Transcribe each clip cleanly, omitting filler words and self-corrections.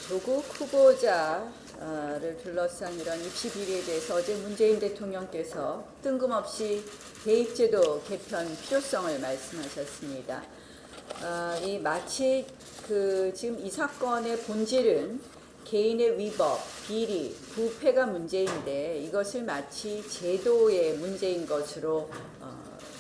조국 후보자를 둘러싼 이런 입시 비리에 대해서 어제 문재인 대통령께서 뜬금없이 대입제도 개편 필요성을 말씀하셨습니다. 이 마치 지금 이 사건의 본질은 개인의 위법, 비리, 부패가 문제인데 이것을 마치 제도의 문제인 것으로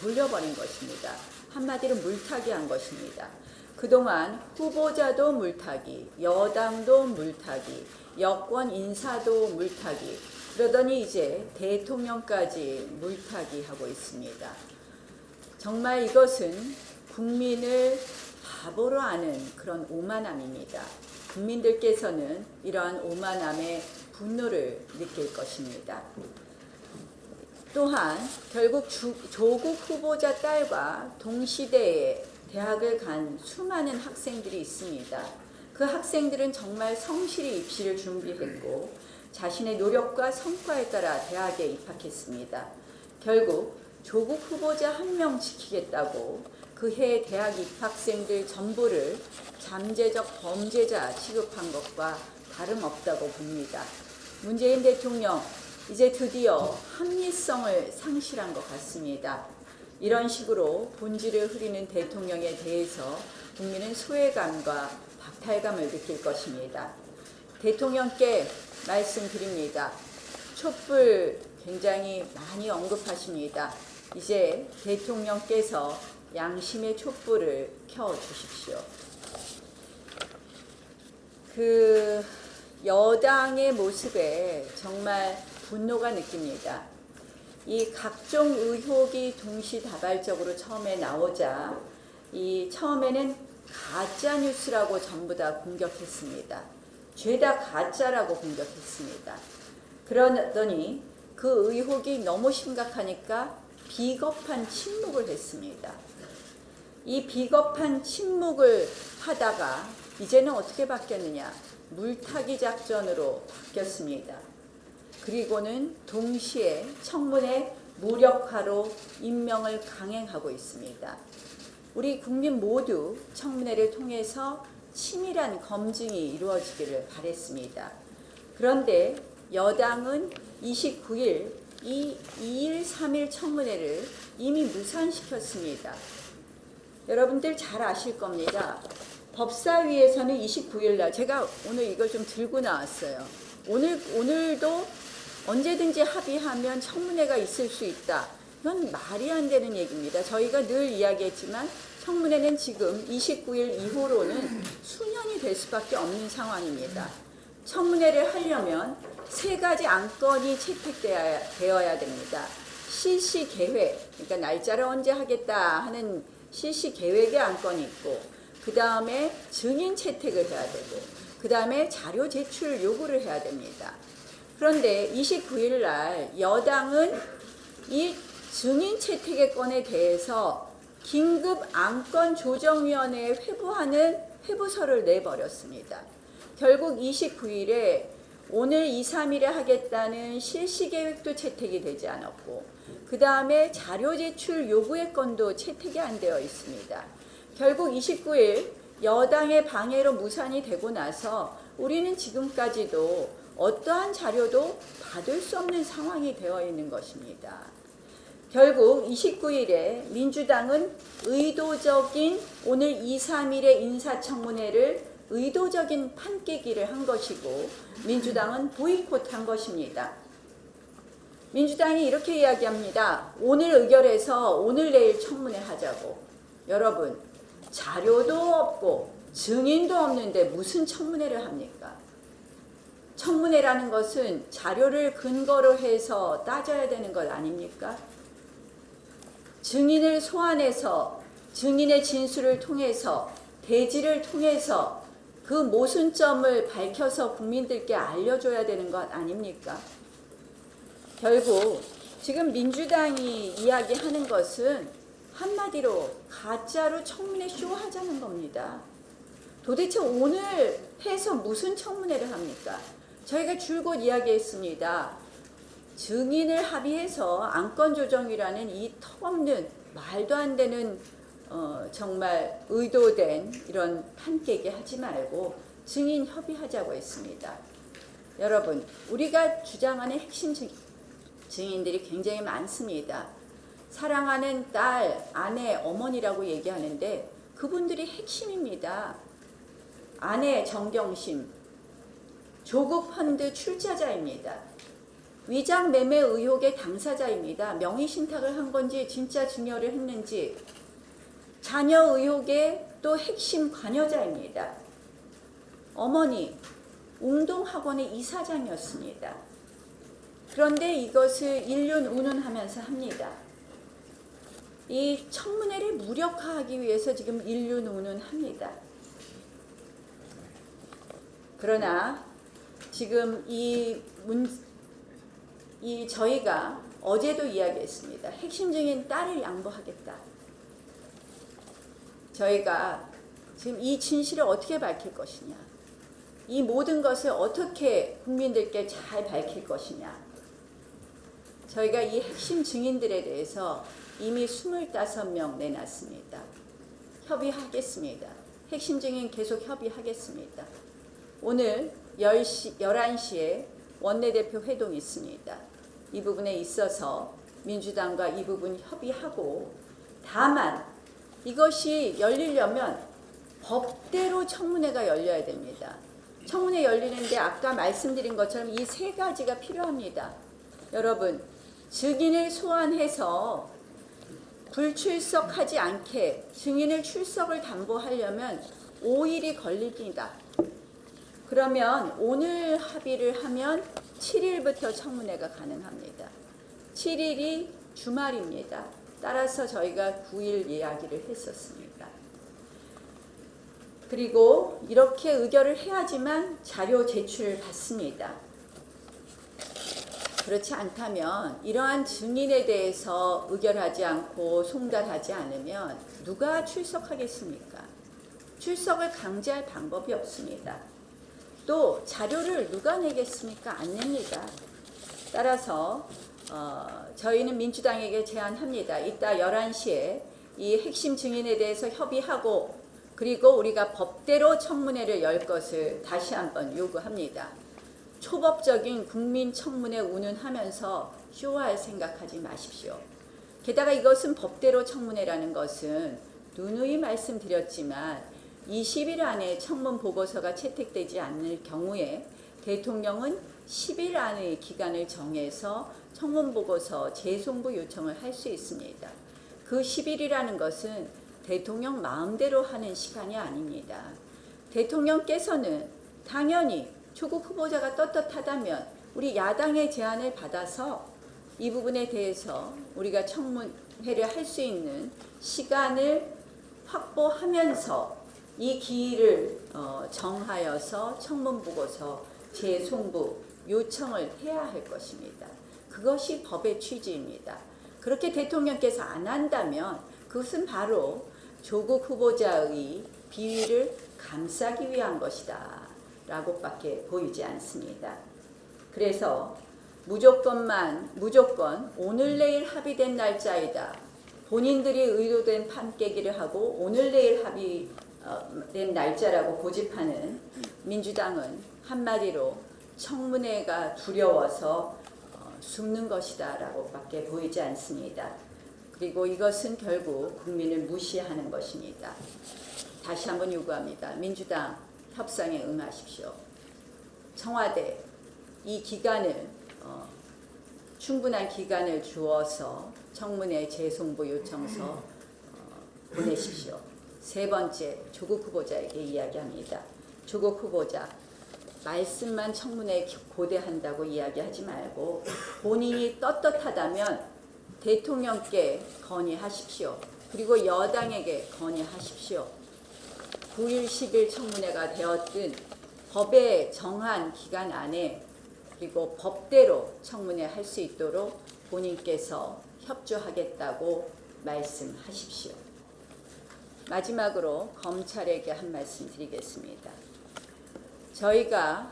돌려버린 것입니다. 한마디로 물타기한 것입니다. 그동안 후보자도 물타기, 여당도 물타기, 여권 인사도 물타기, 그러더니 이제 대통령까지 물타기하고 있습니다. 정말 이것은 국민을 바보로 하는 그런 오만함입니다. 국민들께서는 이러한 오만함에 분노를 느낄 것입니다. 또한 결국 조국 후보자 딸과 동시대에 대학을 간 수많은 학생들이 있습니다. 그 학생들은 정말 성실히 입시를 준비했고 자신의 노력과 성과에 따라 대학에 입학했습니다. 결국 조국 후보자 한 명 지키겠다고 그해 대학 입학생들 전부를 잠재적 범죄자 취급한 것과 다름없다고 봅니다. 문재인 대통령 이제 드디어 합리성을 상실한 것 같습니다. 이런 식으로 본질을 흐리는 대통령에 대해서 국민은 소외감과 박탈감을 느낄 것입니다. 대통령께 말씀드립니다. 촛불 굉장히 많이 언급하십니다. 이제 대통령께서 양심의 촛불을 켜주십시오. 여당의 모습에 정말 분노가 느낍니다. 이 각종 의혹이 동시다발적으로 처음에 나오자 처음에는 가짜 뉴스라고 전부 다 공격했습니다. 죄다 가짜라고 공격했습니다. 그러더니 그 의혹이 너무 심각하니까 비겁한 침묵을 했습니다. 이 비겁한 침묵을 하다가 이제는 어떻게 바뀌었느냐? 물타기 작전으로 바뀌었습니다. 그리고는 동시에 청문회 무력화로 임명을 강행하고 있습니다. 우리 국민 모두 청문회를 통해서 치밀한 검증이 이루어지기를 바랬습니다. 그런데 여당은 29일 이 2일, 3일 청문회를 이미 무산시켰습니다. 여러분들 잘 아실 겁니다. 법사위에서는 29일 날 제가 오늘 이걸 좀 들고 나왔어요. 오늘도 언제든지 합의하면 청문회가 있을 수 있다. 이건 말이 안 되는 얘기입니다. 저희가 늘 이야기했지만 청문회는 지금 29일 이후로는 수년이 될 수밖에 없는 상황입니다. 청문회를 하려면 세 가지 안건이 채택되어야 됩니다. 실시 계획, 그러니까 날짜를 언제 하겠다 하는 실시 계획의 안건이 있고, 그 다음에 증인 채택을 해야 되고, 그 다음에 자료 제출 요구를 해야 됩니다. 그런데 29일 날 여당은 이 증인 채택의 건에 대해서 긴급 안건조정위원회에 회부하는 회부서를 내버렸습니다. 결국 29일에 오늘 2, 3일에 하겠다는 실시계획도 채택이 되지 않았고, 그 다음에 자료 제출 요구의 건도 채택이 안 되어 있습니다. 결국 29일 여당의 방해로 무산이 되고 나서 우리는 지금까지도 어떠한 자료도 받을 수 없는 상황이 되어 있는 것입니다. 결국 29일에 민주당은 의도적인 오늘 2, 3일의 인사청문회를 의도적인 판깨기를 한 것이고 민주당은 보이콧한 것입니다. 민주당이 이렇게 이야기합니다. 오늘 의결해서 오늘 내일 청문회 하자고. 여러분, 자료도 없고 증인도 없는데 무슨 청문회를 합니까? 청문회라는 것은 자료를 근거로 해서 따져야 되는 것 아닙니까? 증인을 소환해서 증인의 진술을 통해서 대지를 통해서 그 모순점을 밝혀서 국민들께 알려줘야 되는 것 아닙니까? 결국 지금 민주당이 이야기하는 것은 한마디로 가짜로 청문회 쇼 하자는 겁니다. 도대체 오늘 해서 무슨 청문회를 합니까? 저희가 줄곧 이야기했습니다. 증인을 합의해서 안건조정이라는 이 턱없는 말도 안 되는 정말 의도된 이런 판깨기 하지 말고 증인 협의하자고 했습니다. 여러분, 우리가 주장하는 핵심 증인들이 굉장히 많습니다. 사랑하는 딸, 아내, 어머니라고 얘기하는데 그분들이 핵심입니다. 아내 정경심, 조국 펀드 출자자입니다. 위장 매매 의혹의 당사자입니다. 명의신탁을 한 건지 진짜 증여를 했는지, 자녀 의혹의 또 핵심 관여자입니다. 어머니, 웅동학원의 이사장이었습니다. 그런데 이것을 일륜운운하면서 합니다. 이 청문회를 무력화하기 위해서 지금 일륜운운합니다. 그러나 지금 저희가 어제도 이야기했습니다. 핵심 증인 딸을 양보하겠다. 저희가 지금 이 진실을 어떻게 밝힐 것이냐, 이 모든 것을 어떻게 국민들께 잘 밝힐 것이냐. 저희가 이 핵심 증인들에 대해서 이미 25명 내놨습니다. 협의하겠습니다. 핵심 증인 계속 협의하겠습니다. 오늘 11시에 원내대표 회동이 있습니다. 이 부분에 있어서 민주당과 이 부분 협의하고, 다만 이것이 열리려면 법대로 청문회가 열려야 됩니다. 청문회 열리는데 아까 말씀드린 것처럼 이 세 가지가 필요합니다. 여러분, 증인을 소환해서 불출석하지 않게 증인을 출석을 담보하려면 5일이 걸립니다. 그러면 오늘 합의를 하면 7일부터 청문회가 가능합니다. 7일이 주말입니다. 따라서 저희가 9일 이야기를 했었습니다. 그리고 이렇게 의결을 해야지만 자료 제출을 받습니다. 그렇지 않다면 이러한 증인에 대해서 의결하지 않고 송달하지 않으면 누가 출석하겠습니까? 출석을 강제할 방법이 없습니다. 또 자료를 누가 내겠습니까? 안 냅니다. 따라서 저희는 민주당에게 제안합니다. 이따 11시에 이 핵심 증인에 대해서 협의하고, 그리고 우리가 법대로 청문회를 열 것을 다시 한번 요구합니다. 초법적인 국민 청문회 운운하면서 쇼할 생각하지 마십시오. 게다가 이것은 법대로 청문회라는 것은 누누이 말씀드렸지만 20일 안에 청문 보고서가 채택되지 않을 경우에 대통령은 10일 안의 기간을 정해서 청문 보고서 재송부 요청을 할 수 있습니다. 그 10일이라는 것은 대통령 마음대로 하는 시간이 아닙니다. 대통령께서는 당연히 조국 후보자가 떳떳하다면 우리 야당의 제안을 받아서 이 부분에 대해서 우리가 청문회를 할 수 있는 시간을 확보하면서 이 기일을 정하여서 청문보고서 재송부 요청을 해야 할 것입니다. 그것이 법의 취지입니다. 그렇게 대통령께서 안 한다면 그것은 바로 조국 후보자의 비위를 감싸기 위한 것이다 라고밖에 보이지 않습니다. 그래서 무조건 오늘 내일 합의된 날짜이다. 본인들이 의도된 판 깨기를 하고 오늘 내일 합의된 날짜라고 고집하는 민주당은 한마디로 청문회가 두려워서 숨는 것이다 라고밖에 보이지 않습니다. 그리고 이것은 결국 국민을 무시하는 것입니다. 다시 한번 요구합니다. 민주당 협상에 응하십시오. 청와대 이 기간을 충분한 기간을 주어서 청문회 재송부 요청서 보내십시오. 세 번째, 조국 후보자에게 이야기합니다. 조국 후보자, 말씀만 청문회에 고대한다고 이야기하지 말고 본인이 떳떳하다면 대통령께 건의하십시오. 그리고 여당에게 건의하십시오. 9일, 10일 청문회가 되었든 법에 정한 기간 안에 그리고 법대로 청문회 할 수 있도록 본인께서 협조하겠다고 말씀하십시오. 마지막으로 검찰에게 한 말씀 드리겠습니다. 저희가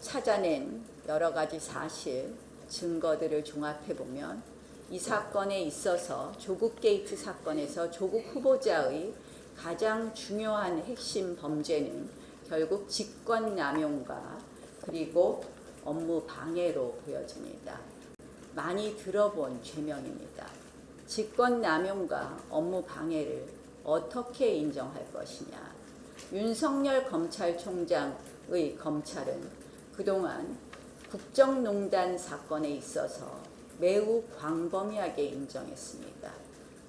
찾아낸 여러 가지 사실, 증거들을 종합해보면 이 사건에 있어서 조국 게이트 사건에서 조국 후보자의 가장 중요한 핵심 범죄는 결국 직권남용과 그리고 업무 방해로 보여집니다. 많이 들어본 죄명입니다. 직권남용과 업무 방해를 어떻게 인정할 것이냐. 윤석열 검찰총장의 검찰은 그동안 국정농단 사건에 있어서 매우 광범위하게 인정했습니다.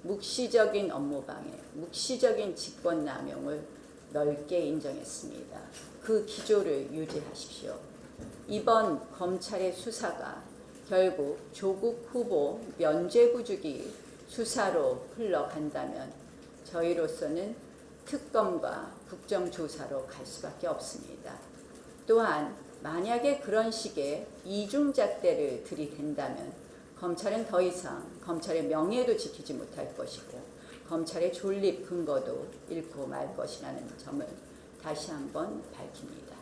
묵시적인 업무방해, 묵시적인 직권남용을 넓게 인정했습니다. 그 기조를 유지하십시오. 이번 검찰의 수사가 결국 조국 후보 면죄부주기 수사로 흘러간다면 저희로서는 특검과 국정조사로 갈 수밖에 없습니다. 또한 만약에 그런 식의 이중잣대를 들이댄다면 검찰은 더 이상 검찰의 명예도 지키지 못할 것이고 검찰의 존립 근거도 잃고 말 것이라는 점을 다시 한번 밝힙니다.